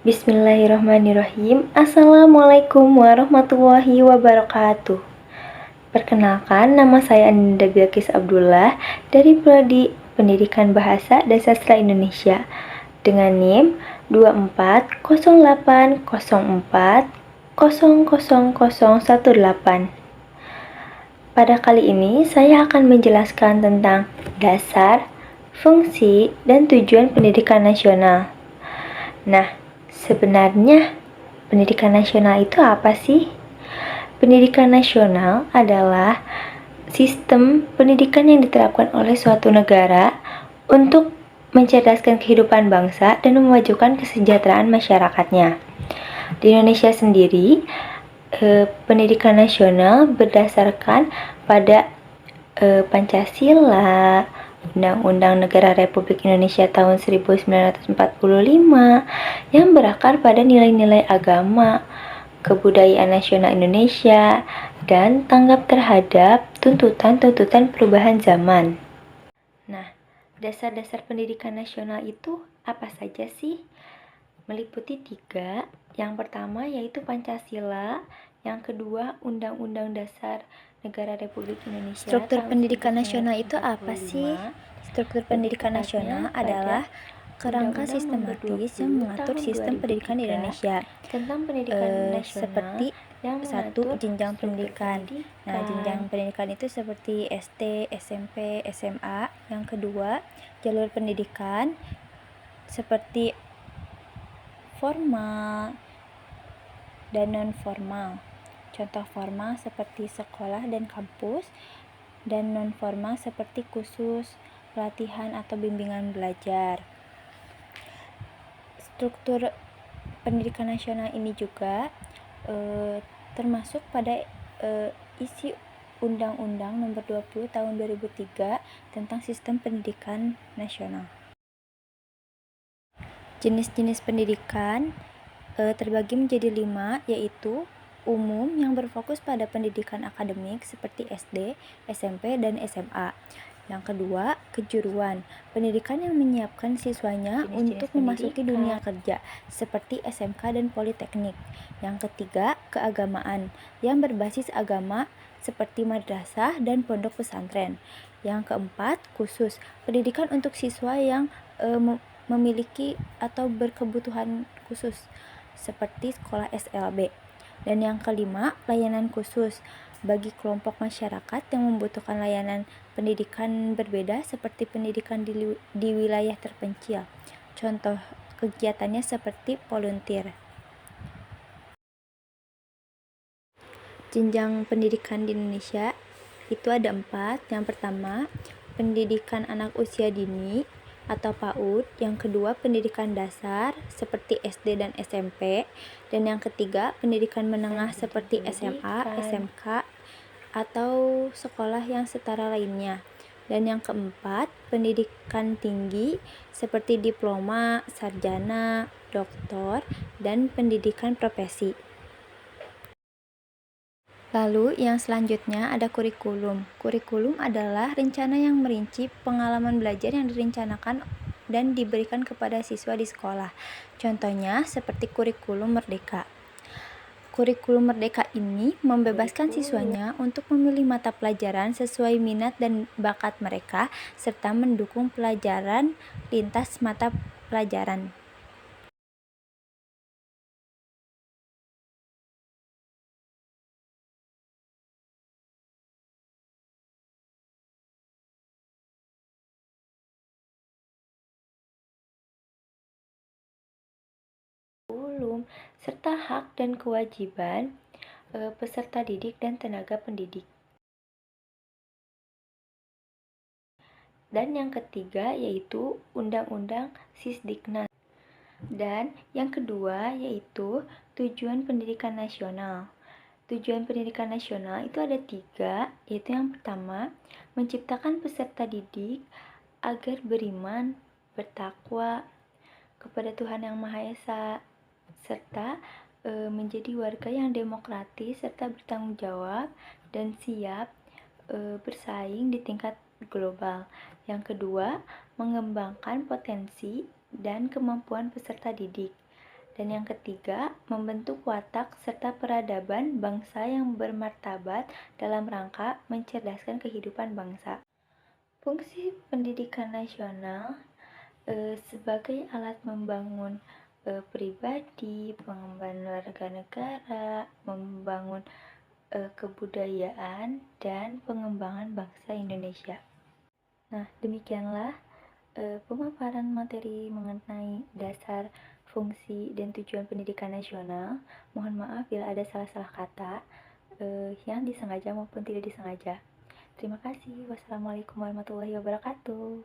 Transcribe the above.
Bismillahirrahmanirrahim. Assalamualaikum warahmatullahi wabarakatuh. Perkenalkan, nama saya Aninda Bilqis Abdullah dari Prodi Pendidikan Bahasa dan Sastra Indonesia dengan NIM 2404040018. Pada kali ini saya akan menjelaskan tentang dasar, fungsi, dan tujuan pendidikan nasional. Nah, sebenarnya pendidikan nasional itu apa sih? Pendidikan nasional adalah sistem pendidikan yang diterapkan oleh suatu negara untuk mencerdaskan kehidupan bangsa dan memajukan kesejahteraan masyarakatnya. Di Indonesia sendiri, pendidikan nasional berdasarkan pada Pancasila, Undang-Undang Negara Republik Indonesia tahun 1945 yang berakar pada nilai-nilai agama, kebudayaan nasional Indonesia, dan tanggap terhadap tuntutan-tuntutan perubahan zaman. Nah, dasar-dasar pendidikan nasional itu apa saja sih? Meliputi 3. Yang pertama yaitu Pancasila, yang kedua Undang-Undang Dasar Negara Republik Indonesia. Struktur pendidikan nasional itu apa sih? Struktur pendidikan nasional adalah kerangka sistematis yang mengatur sistem pendidikan di Indonesia. Tentang pendidikan nasional Seperti satu, jenjang pendidikan. Nah, jenjang pendidikan itu seperti SD, SMP, SMA. Yang kedua, jalur pendidikan seperti formal dan non-formal. Contoh formal seperti sekolah dan kampus, dan non-formal seperti kursus, pelatihan atau bimbingan belajar. Struktur pendidikan nasional ini juga termasuk pada isi Undang-Undang Nomor 20 Tahun 2003 tentang Sistem Pendidikan Nasional. Jenis-jenis pendidikan terbagi menjadi 5, yaitu umum yang berfokus pada pendidikan akademik seperti SD, SMP, dan SMA. Yang kedua, kejuruan, pendidikan yang menyiapkan siswanya untuk memasuki dunia kerja seperti SMK dan politeknik. Yang ketiga, keagamaan yang berbasis agama seperti madrasah dan pondok pesantren. Yang keempat, khusus, pendidikan untuk siswa yang memiliki atau berkebutuhan khusus seperti sekolah SLB. Dan yang kelima, layanan khusus bagi kelompok masyarakat yang membutuhkan layanan pendidikan berbeda seperti pendidikan di wilayah terpencil. Contoh kegiatannya seperti volunteer. Jenjang pendidikan di Indonesia itu ada 4. Yang pertama, pendidikan anak usia dini atau PAUD. Yang kedua, pendidikan dasar seperti SD dan SMP. Dan yang ketiga, pendidikan menengah seperti SMA, SMK, atau sekolah yang setara lainnya. Dan yang keempat, pendidikan tinggi seperti diploma, sarjana, doktor, dan pendidikan profesi. Lalu yang selanjutnya ada kurikulum. Kurikulum adalah rencana yang merinci pengalaman belajar yang direncanakan dan diberikan kepada siswa di sekolah. Contohnya seperti kurikulum Merdeka. Kurikulum Merdeka ini membebaskan siswanya untuk memilih mata pelajaran sesuai minat dan bakat mereka serta mendukung pelajaran lintas mata pelajaran. Serta hak dan kewajiban peserta didik dan tenaga pendidik. Dan yang ketiga yaitu Undang-Undang Sisdiknas. Dan yang kedua yaitu tujuan pendidikan nasional. Tujuan pendidikan nasional itu ada 3, yaitu yang pertama, menciptakan peserta didik agar beriman, bertakwa kepada Tuhan Yang Maha Esa, serta menjadi warga yang demokratis serta bertanggung jawab dan siap bersaing di tingkat global. Yang kedua, mengembangkan potensi dan kemampuan peserta didik. Dan yang ketiga, membentuk watak serta peradaban bangsa yang bermartabat dalam rangka mencerdaskan kehidupan bangsa. Fungsi pendidikan nasional sebagai alat membangun pribadi, pengembangan warga negara, membangun kebudayaan, dan pengembangan bangsa Indonesia. Nah, demikianlah pemaparan materi mengenai dasar, fungsi, dan tujuan pendidikan nasional. Mohon maaf bila ada salah-salah kata yang disengaja maupun tidak disengaja. Terima kasih. Wassalamualaikum warahmatullahi wabarakatuh.